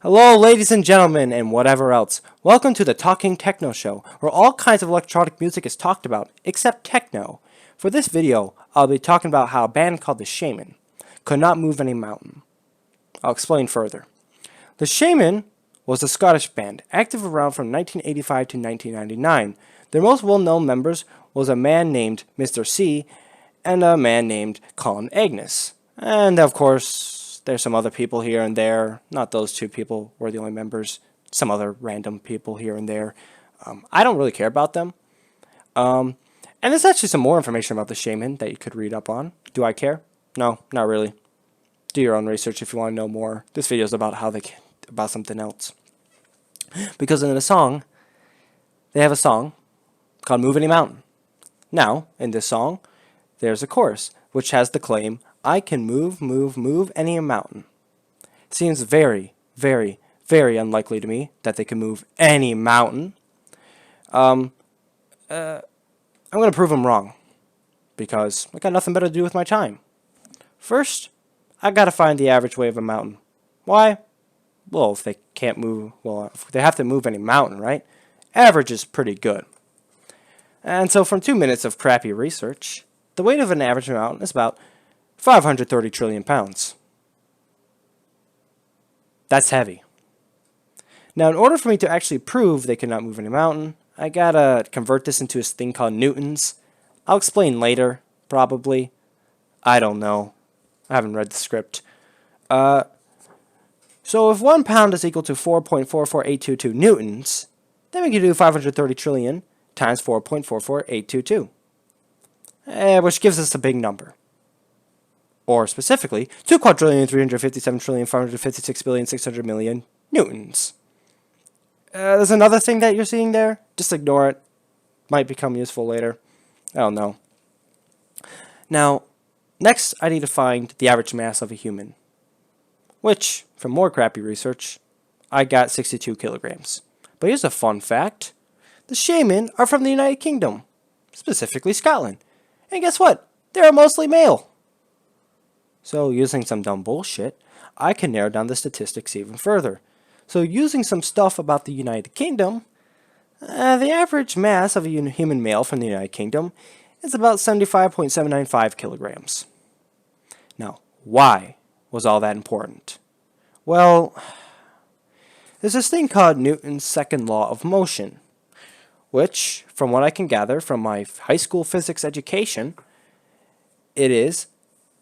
Hello, ladies and gentlemen, and whatever else. Welcome to the Talking Techno Show, where all kinds of electronic music is talked about, except techno. For this video, I'll be talking about how a band called the Shamen could not move any mountain. I'll explain further. The Shamen was a Scottish band, active around from 1985 to 1999. Their most well-known members was a man named Mr. C and a man named Colin Agnes. And of course, there's some other people here and there. Not those two people were the only members. Some other random people here and there. I don't really care about them. And there's actually some more information about the Shamen that you could read up on. Do I care? No, not really. Do your own research if you want to know more. This video is about about something else. Because in the song, they have a song called Move Any Mountain. Now, in this song, there's a chorus which has the claim, I can move any mountain. It seems very, very, very unlikely to me that they can move any mountain. I'm going to prove them wrong because I got nothing better to do with my time. First, I got to find the average weight of a mountain. Why? Well, if they can't move, well, if they have to move any mountain, right? Average is pretty good. And so from 2 minutes of crappy research, the weight of an average mountain is about 530 trillion pounds. That's heavy. Now, in order for me to actually prove they cannot move any mountain, I gotta convert this into a thing called newtons. I'll explain later, probably. I don't know. I haven't read the script. So if 1 pound is equal to 4.44822 newtons, then we can do 530 trillion times 4.44822, which gives us a big number. Or specifically, 2,357,556,600,000,600 newtons. There's another thing that you're seeing there. Just ignore it. Might become useful later. I don't know. Now, next I need to find the average mass of a human, which, from more crappy research, I got 62 kilograms. But here's a fun fact. The Shamen are from the United Kingdom, specifically Scotland. And guess what? They're mostly male. So using some dumb bullshit, I can narrow down the statistics even further. So using some stuff about the United Kingdom, the average mass of a human male from the United Kingdom is about 75.795 kilograms. Now, why was all that important? Well, there's this thing called Newton's second law of motion, which, from what I can gather from my high school physics education, it is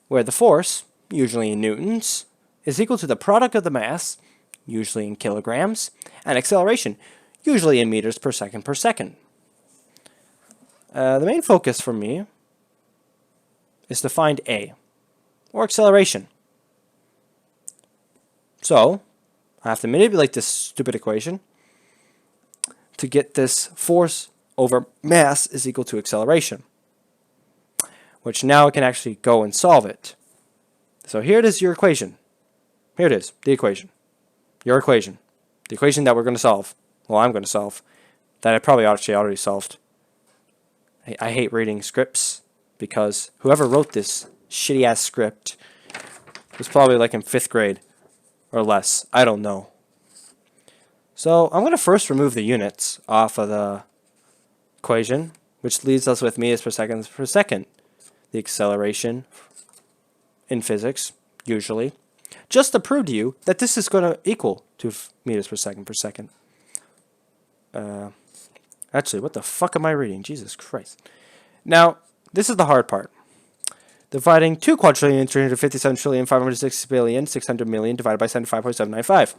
where the force, usually in newtons, is equal to the product of the mass, usually in kilograms, and acceleration, usually in meters per second per second. The main focus for me is to find A, or acceleration. So, I have to manipulate this stupid equation to get this force over mass is equal to acceleration, which now I can actually go and solve it. So here it is, your equation. Here it is, the equation. Your equation. The equation that we're going to solve. Well, I'm going to solve. That I probably actually already solved. I hate reading scripts because whoever wrote this shitty-ass script was probably like in 5th grade or less. I don't know. So I'm going to first remove the units off of the equation, which leaves us with meters per second. The acceleration in physics, usually, just to prove to you that this is going to equal to meters per second. Actually, what the fuck am I reading? Jesus Christ. Now, this is the hard part. Dividing 2,357,560,600,000,600 divided by 75.795.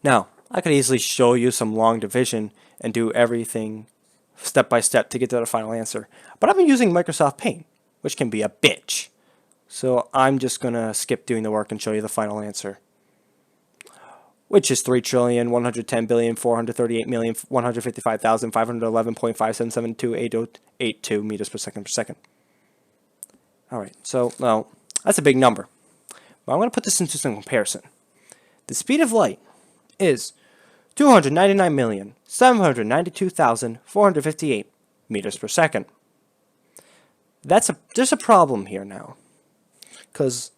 Now, I could easily show you some long division and do everything step by step to get to the final answer. But I've been using Microsoft Paint, which can be a bitch. So I'm just going to skip doing the work and show you the final answer, which is 3,110,438,155,511.5772882 meters per second. Alright, so now that's a big number. But I'm going to put this into some comparison. The speed of light is 299,792,458 meters per second. There's a problem here now. Because,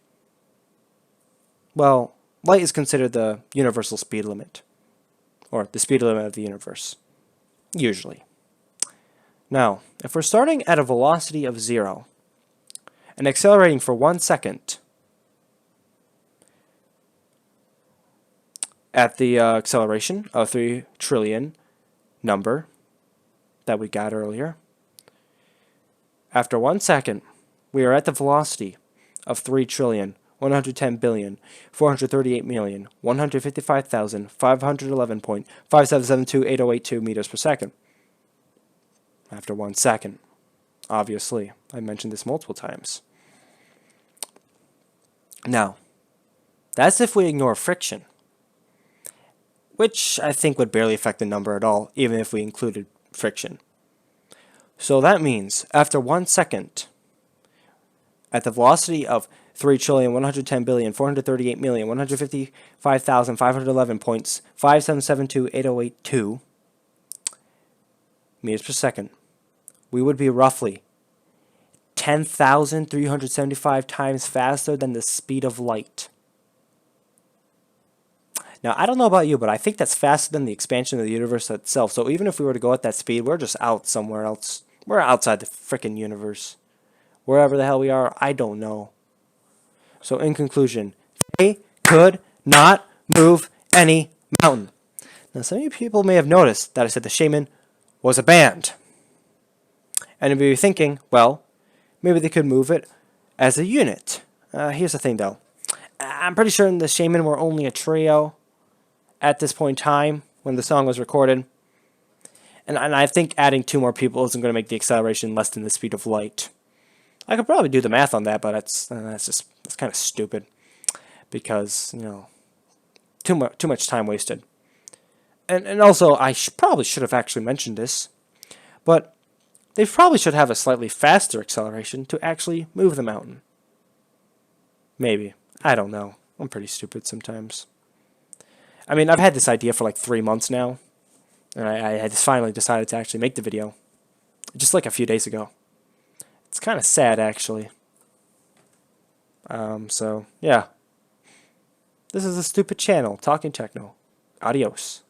well, Light is considered the universal speed limit, or the speed limit of the universe, usually. Now, if we're starting at a velocity of 0 and accelerating for 1 second at the acceleration of 3 trillion number that we got earlier, after 1 second, we are at the velocity of 3,110,138,155,511.57728082 meters per second. After 1 second. Obviously, I mentioned this multiple times. Now, that's if we ignore friction, which I think would barely affect the number at all, even if we included friction. So that means after 1 second, at the velocity of 3,110,438,155,511.57728082 meters per second, we would be roughly 10,375 times faster than the speed of light. Now, I don't know about you, but I think that's faster than the expansion of the universe itself. So even if we were to go at that speed, we're just out somewhere else. We're outside the frickin' universe. Wherever the hell we are, I don't know. So in conclusion, they could not move any mountain. Now, some of you people may have noticed that I said the Shamen was a band. And you'd be thinking, well, maybe they could move it as a unit. Here's the thing, though. I'm pretty sure the Shamen were only a trio at this point in time when the song was recorded. And I think adding 2 more people isn't going to make the acceleration less than the speed of light. I could probably do the math on that, but that's kind of stupid because, you know, too much time wasted. And also, I probably should have actually mentioned this, but they probably should have a slightly faster acceleration to actually move the mountain. Maybe. I don't know. I'm pretty stupid sometimes. I mean, I've had this idea for like 3 months now, and I just finally decided to actually make the video, just like a few days ago. It's kind of sad, actually. So, yeah. This is a stupid channel, Talking Techno. Adios.